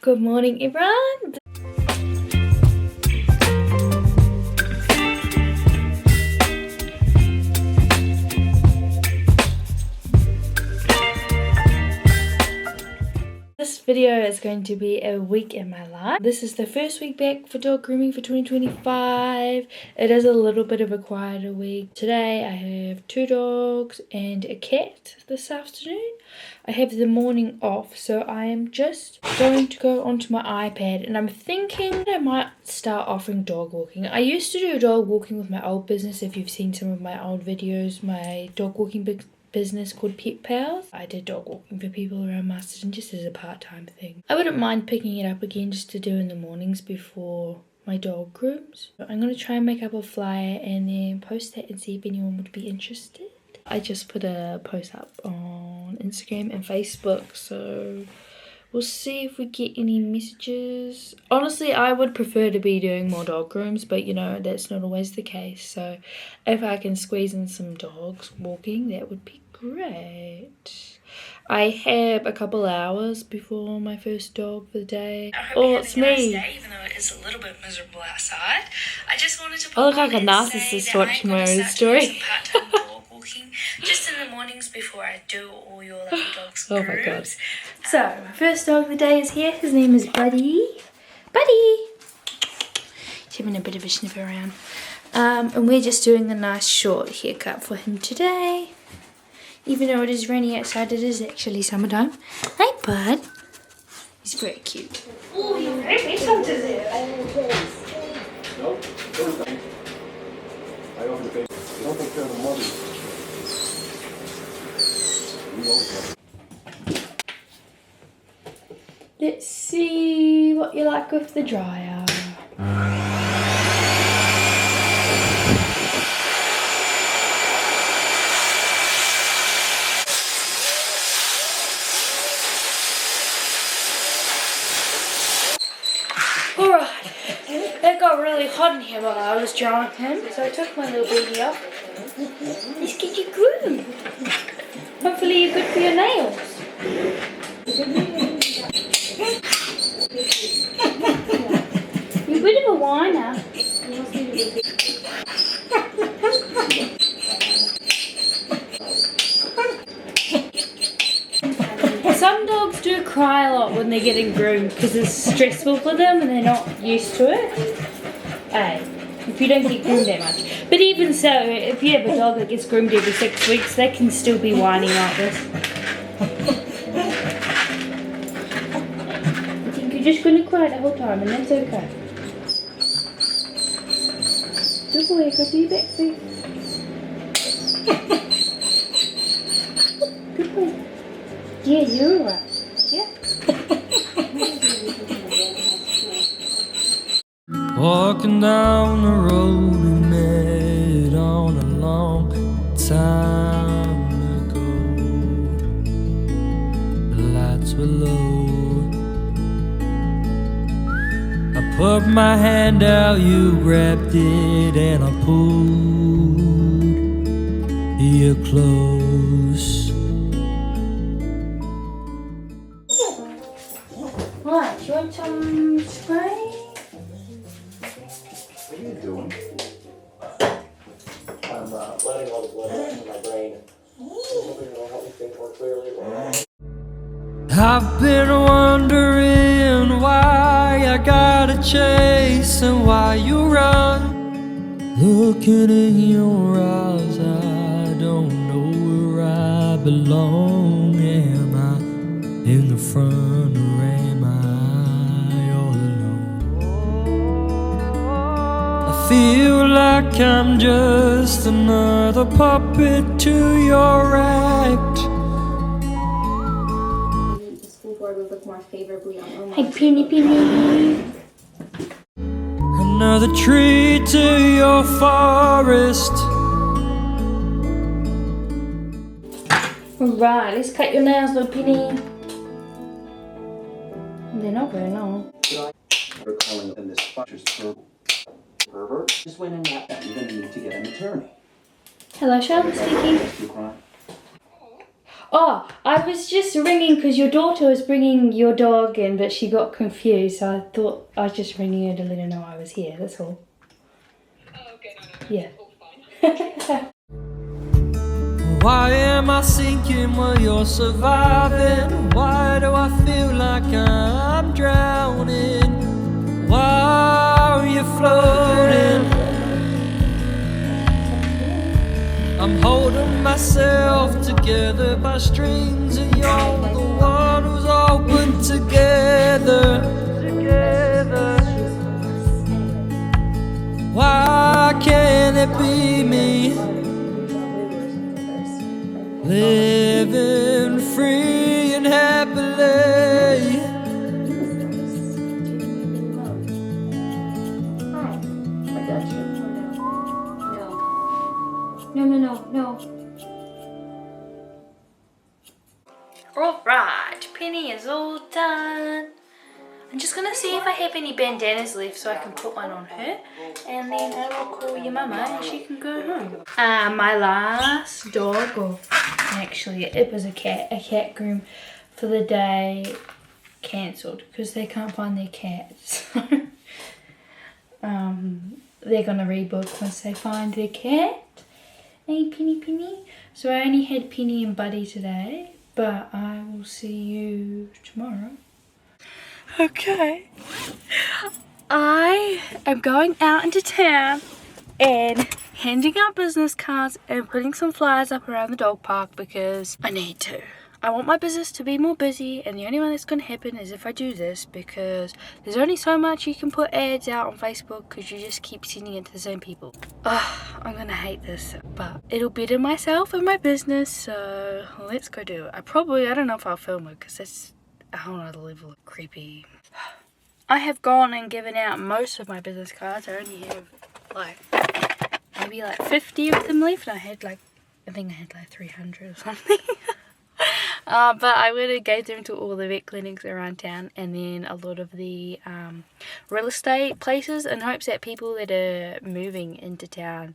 Good morning, everyone. This video is going to be a week in my life. This is the first week back for dog grooming for 2025. It is a little bit of a quieter week. Today I have 2 dogs and a cat this afternoon. I have the morning off, so I am just going to go onto my iPad and I'm thinking I might start offering dog walking. I used to do dog walking with my old business. If you've seen some of my old videos, my dog walking business called Pet Pals. I did dog walking for people around Masterton just as a part-time thing. I wouldn't mind picking it up again just to do in the mornings before my dog grooms. So I'm going to try and make up a flyer and then post that and see if anyone would be interested. I just put a post up on Instagram and Facebook, so we'll see if we get any messages. Honestly, I would prefer to be doing more dog grooms, but you know, that's not always the case. So if I can squeeze in some dogs walking, that would be great. I have a couple hours before my first dog for the day. Oh, it's me. Nice day, even though it is a little bit miserable outside. I just wanted to I look like a narcissist watching my own story. Just in the mornings before I do all your lovely dogs' grooms. Oh my god. So, my first dog of the day is here. His name is Buddy. Buddy! He's having a bit of a sniff around. And we're just doing a nice short haircut for him today. Even though it is raining outside, it is actually summertime. Hey, Bud. He's very cute. Oh, you're very big on today. Let's see what you like with the dryer. Alright, it got really hot in here while I was drying him, so I took my little baby off. Let's get you groomed. Hopefully you're good for your nails. You're a bit of a whiner. Some dogs do cry a lot when they're getting groomed because it's stressful for them and they're not used to it. Hey, if you don't get groomed that much. But even so, if you have a dog that gets groomed every 6 weeks, they can still be whining like this. I think you're just going to cry the whole time and that's okay. Good boy, go do your back feet. Good boy. Yeah, you're alright. Yeah. Walking down the road we met on a long time ago. The lights were low. I put my hand out, you grabbed it, and I pulled you close. Right, do you want some spray? What are you doing? I'm letting all the blood out from my brain. Hoping it'll help me think more clearly. I've been wondering why I gotta chase and why you run. Looking in your eyes, I don't know where I belong. Am I in the front or am I all alone? I feel like I'm just another puppet to your act. The school board would look more favorably on Omar. Hey, Penny, Penny. Another tree to your forest. Alright, let's cut your nails, little Penny. They're not very long. We're calling in this bunch's pervert. Just went in that. You're going to need to get an attorney. Hello, Charlotte speaking. You cry? Oh, I was just ringing because your daughter was bringing your dog in, but she got confused, so I thought I was just ringing her to let her know I was here, that's all. Oh, okay, no, Yeah. fine. Why am I sinking while you're surviving? Why do I feel like I'm drowning? Why are you floating? I'm holding myself together by strings, and you're the one who's all put together. Why can't it be me? Living free and happily. Hi. I got you. No. Alright, Penny is all done. I'm just gonna see if I have any bandanas left so I can put one on her, and then I will call your mama and she can go home. My last dog, or actually it was a cat groom for the day cancelled because they can't find their cats. They're gonna rebook once they find their cat. Hey Penny. So I only had Penny and Buddy today, but I will see you tomorrow. Okay, I am going out into town and handing out business cards and putting some flyers up around the dog park because I need to. I want my business to be more busy, and the only way that's going to happen is if I do this, because there's only so much you can put ads out on Facebook because you just keep sending it to the same people. Ugh, I'm going to hate this, but it'll better myself and my business, so let's go do it. I don't know if I'll film it because that's a whole other level of creepy. I have gone and given out most of my business cards. I only have maybe 50 of them left. I think I had 300 or something. But I would have gave them to all the vet clinics around town, and then a lot of the real estate places, in hopes that people that are moving into town,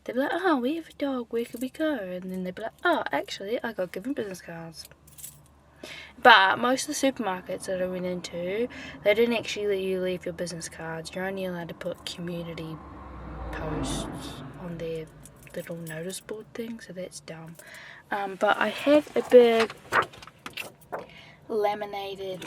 they'd be like, oh, we have a dog, where could we go? And then they'd be like, oh, actually I got given business cards. But most of the supermarkets that I went into, they didn't actually let you leave your business cards. You're only allowed to put community posts on their little notice board thing, so that's dumb. But I have a big laminated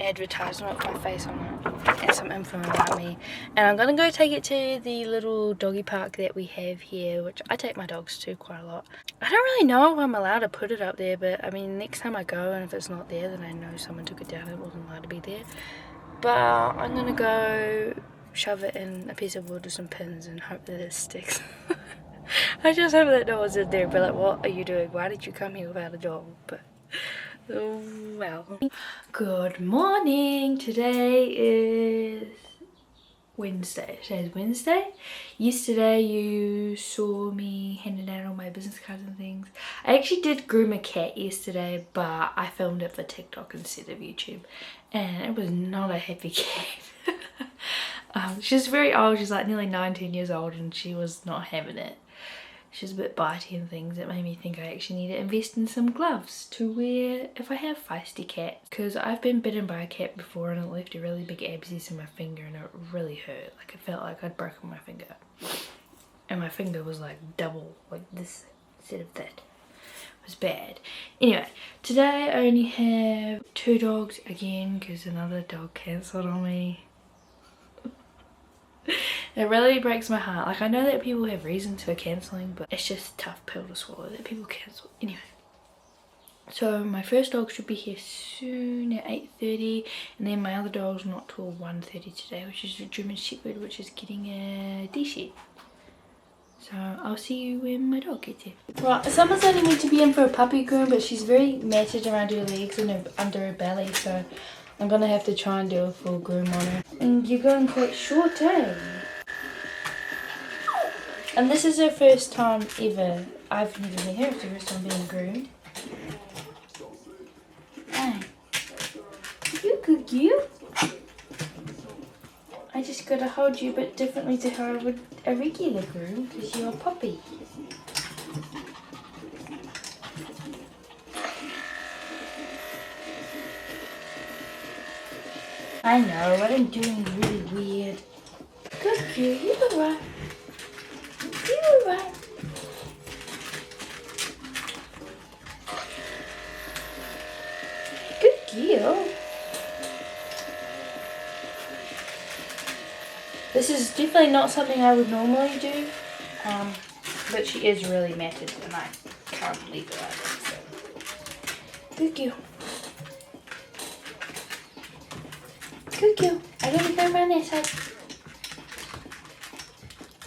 advertisement with my face on it and some info about me, and I'm gonna go take it to the little doggy park that we have here, which I take my dogs to quite a lot. I don't really know if I'm allowed to put it up there, but I mean, next time I go, and if it's not there, then I know someone took it down and it wasn't allowed to be there. But I'm gonna go shove it in a piece of wood with some pins and hope that it sticks. I just hope that no one's in there and be like, what are you doing? Why did you come here without a dog? But oh well. Good morning. Today is Wednesday. Today's Wednesday. Yesterday you saw me handing out all my business cards and things. I actually did groom a cat yesterday, but I filmed it for TikTok instead of YouTube, and it was not a happy cat. She's very old. She's like nearly 19 years old, and she was not having it. She's a bit bitey and things. It made me think I actually need to invest in some gloves to wear if I have feisty cat, because I've been bitten by a cat before and it left a really big abscess in my finger and it really hurt. Like, it felt like I'd broken my finger, and my finger was like double, like this instead of that. It was bad. Anyway, today I only have 2 dogs again because another dog cancelled on me. It really breaks my heart. Like, I know that people have reasons for cancelling, but it's just a tough pill to swallow that people cancel. Anyway, so my first dog should be here soon at 8:30, and then my other dog's not till 1:30 today, which is a German Shepherd, which is getting a D-shed. So I'll see you when my dog gets here. Right, Summer's only meant to be in for a puppy groom, but she's very matted around her legs and under her belly, so I'm gonna have to try and do a full groom on her. And you're going quite short, eh? And this is her first time ever. I've never met her. It's her first time being groomed. Hey, you good girl. I just gotta hold you a bit differently to how I would a regular groom because you're a puppy. I know, what I'm doing is really weird. Good girl, you alright. You alright. Good girl. This is definitely not something I would normally do, but she is really matted and I can't leave it like that. So. Good girl. Good girl. I gotta go around that side.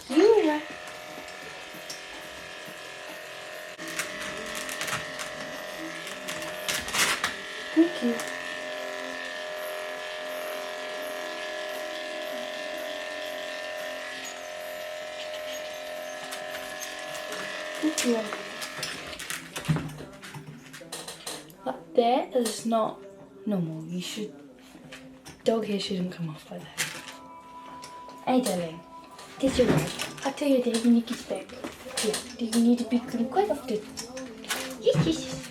You alright. Good girl. Good girl. Like that is not normal. You should. Dog hair shouldn't come off like that. Hey darling, this is right. I'll tell you that when you get back. Yeah, do you need to be clean quite often? Yes, yes.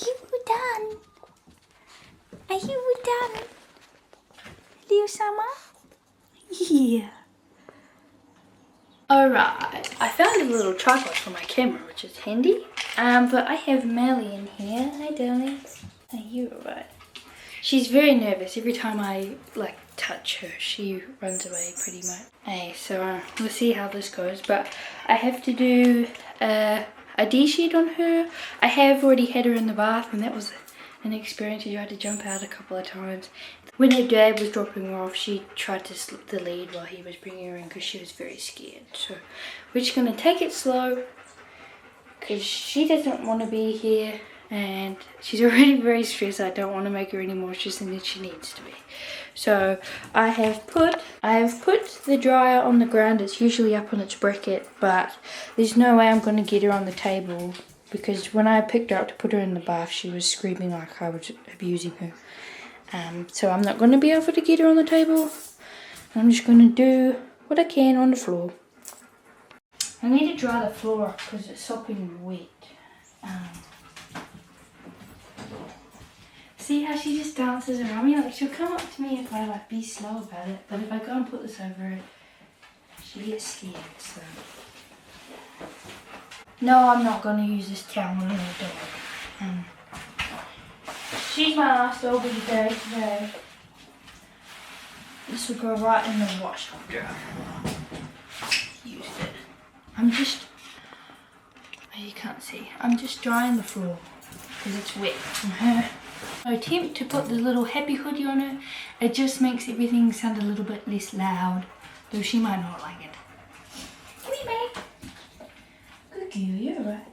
You done? Are you done? Little summer? Yeah. Alright, I found a little tripod for my camera, which is handy. But I have Melly in here. Hi darling. Are you alright? She's very nervous. Every time I touch her, she runs away pretty much. Hey, so we'll see how this goes. But I have to do a D-sheet on her. I have already had her in the bath, and that was an experience. She tried to jump out a couple of times. When her dad was dropping her off, she tried to slip the lead while he was bringing her in because she was very scared. So we're just going to take it slow because she doesn't want to be here. And she's already very stressed. I don't want to make her any more stressed than she needs to be. So I have put the dryer on the ground. It's usually up on its bracket, but there's no way I'm going to get her on the table because when I picked her up to put her in the bath, she was screaming like I was abusing her. So I'm not going to be able to get her on the table. I'm just going to do what I can on the floor. I need to dry the floor because it's sopping wet. See how she just dances around me? Like, she'll come up to me if I be slow about it, but if I go and put this over her, she gets scared, so. No, I'm not going to use this towel on her dog. She's my last dog of the day today. This will go right in the wash dryer. Used it. You can't see. I'm just drying the floor because it's wet from her. I attempt to put the little happy hoodie on her. It just makes everything sound a little bit less loud, though she might not like it. Come here, babe. Good girl, you're alright.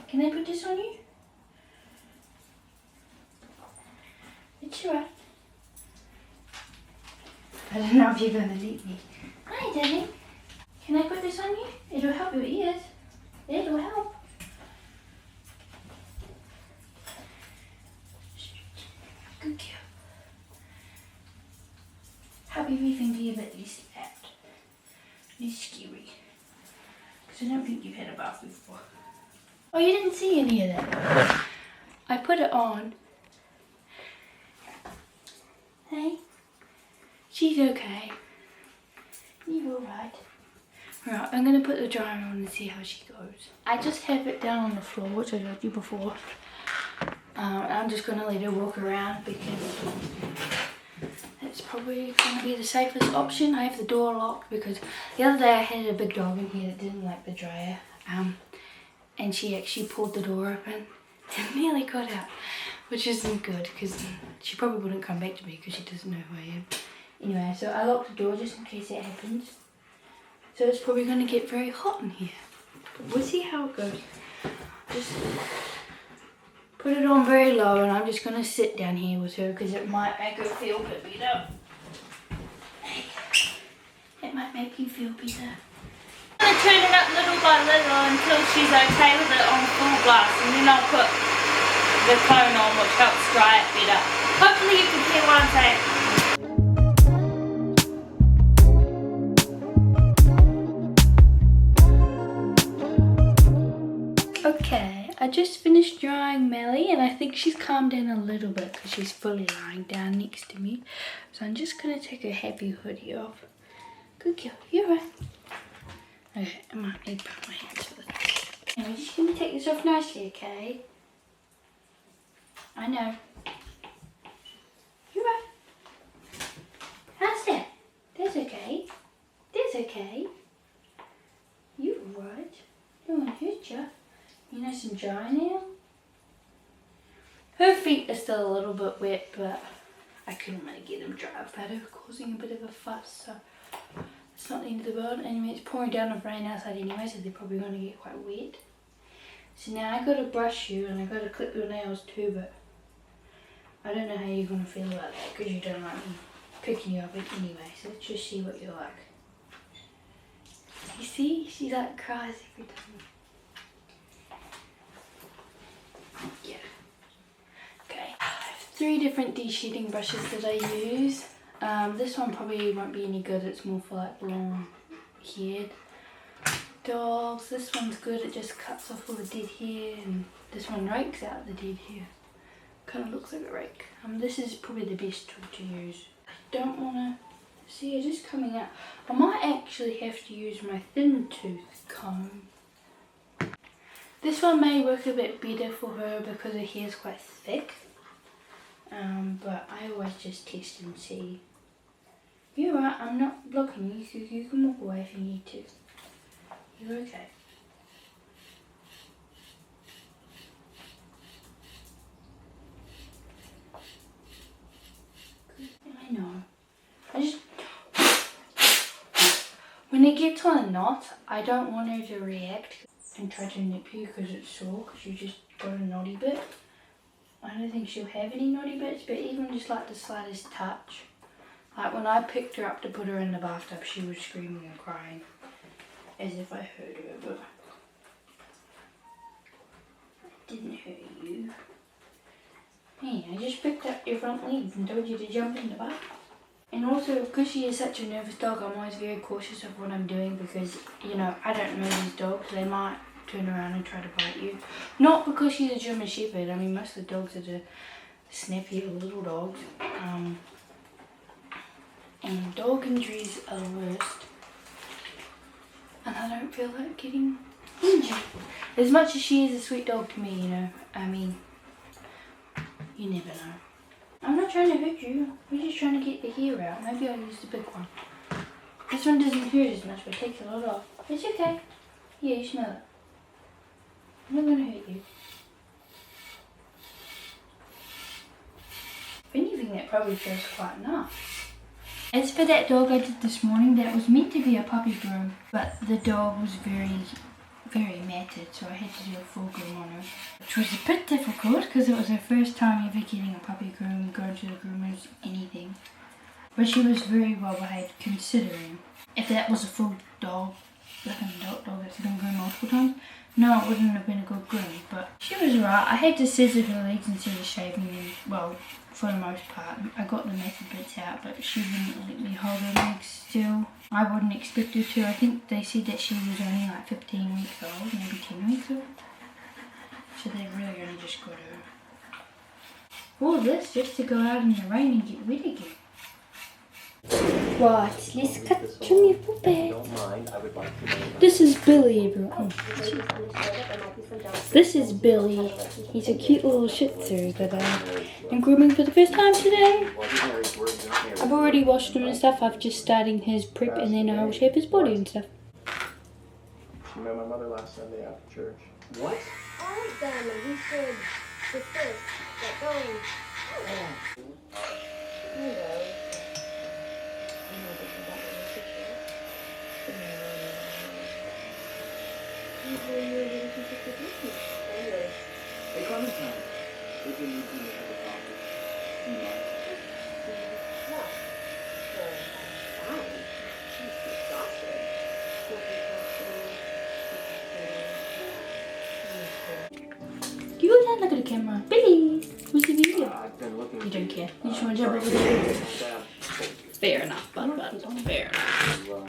Can I put this on you? It's alright. I don't know if you're going to leave me. Hi, darling. Can I put this on you? It'll help your ears. It'll help. Good girl. Help everything be a bit less loud. Less scary. Because I don't think you've had a bath before. Oh, you didn't see any of that. I put it on. Hey? She's okay. You're alright. Right, I'm going to put the dryer on and see how she goes. I just have it down on the floor, which I showed you before. I'm just going to let her walk around because it's probably going to be the safest option. I have the door locked because the other day I had a big dog in here that didn't like the dryer. And she actually pulled the door open and nearly got out, which isn't good because she probably wouldn't come back to me because she doesn't know who I am. Anyway, so I locked the door just in case that happens. So it's probably going to get very hot in here. But we'll see how it goes. Just put it on very low and I'm just going to sit down here with her because it might make her feel a bit better. It might make you feel better. I'm going to turn it up little by little until she's okay with it on full blast, and then I'll put the cone on, which helps dry it better. Hopefully you can hear what I'm saying. Okay, I just finished drying Melly and I think she's calmed down a little bit because she's fully lying down next to me. So I'm just going to take her happy hoodie off. Good girl, you're right. Okay, I might need to put my hands for this. I'm just going to take this off nicely, okay? I know. You're right. How's that? That's okay. That's okay. You're right. Don't want to hurt you. You're nice and dry now. Her feet are still a little bit wet, but I couldn't really get them dry without her causing a bit of a fuss, so it's not the end of the world. Anyway, it's pouring down with rain outside anyway, so they're probably going to get quite wet. So now I got to brush you and I got to clip your nails too, but I don't know how you're going to feel about that because you don't like me picking you up anyway, so let's just see what you're like. You see? She like cries every time. Yeah. Okay. I have 3 different de-sheeting brushes that I use. This one probably won't be any good. It's more for like long-haired dogs. This one's good. It just cuts off all the dead hair, and this one rakes out the dead hair. Kind of looks like a rake. This is probably the best tool to use. I don't want to see it just coming out. I might actually have to use my thin tooth comb. This one may work a bit better for her because her hair is quite thick. But I always just test and see. You're right, I'm not blocking you. You can walk away if you need to. You're okay. I know. When it gets on a knot, I don't want her to react and try to nip you because it's sore, because you just got a knotty bit. I don't think she'll have any knotty bits, but even just like the slightest touch. Like when I picked her up to put her in the bathtub, she was screaming and crying as if I hurt her, but I didn't hurt you. Hey, I just picked up your front legs and told you to jump in the bath. And also, because she is such a nervous dog, I'm always very cautious of what I'm doing because, you know, I don't know these dogs. They might turn around and try to bite you. Not because she's a German Shepherd. I mean, most of the dogs are the snappier little dogs. And dog injuries are the worst. And I don't feel like getting injured. As much as she is a sweet dog to me, you know, I mean, you never know. I'm not trying to hurt you. We're just trying to get the hair out. Maybe I'll use the big one. This one doesn't hurt as much, but it takes a lot off. It's okay. Yeah, you smell it. I'm not going to hurt you. If anything, that probably feels quite enough. As for that dog I did this morning, that was meant to be a puppy groom, but the dog was very matted, so I had to do a full groom on her, which was a bit difficult because it was her first time ever getting a puppy groom, going to the groomers, anything. But she was very well behaved considering. If that was a full dog, like an adult dog that's been groomed multiple times, no, it wouldn't have been a good groom, but she was right. I had to scissor her legs instead of shaving them, well, for the most part. I got the matted bits out, but she wouldn't let me hold her legs still. I wouldn't expect her to. I think they said that she was only like 15 weeks old, maybe 10 weeks old. So they really only just got her. All this just to go out in the rain and get wet again. Right, let's cut your nipple back. This is Billy, everyone. This is Billy. He's a cute little Shih Tzu that I'm grooming for the first time today. I've already washed him and stuff. I'm just starting his prep and then I'll shape his body and stuff. You met my mother last Sunday after church. What? Alright then, we should discuss get going. Hey, Clementine. We're going to need to have a coffee. You go down, look at the camera. Billy, who's the video? I've been looking. You don't care. You just want to jump over the video. Fair enough, but fair enough.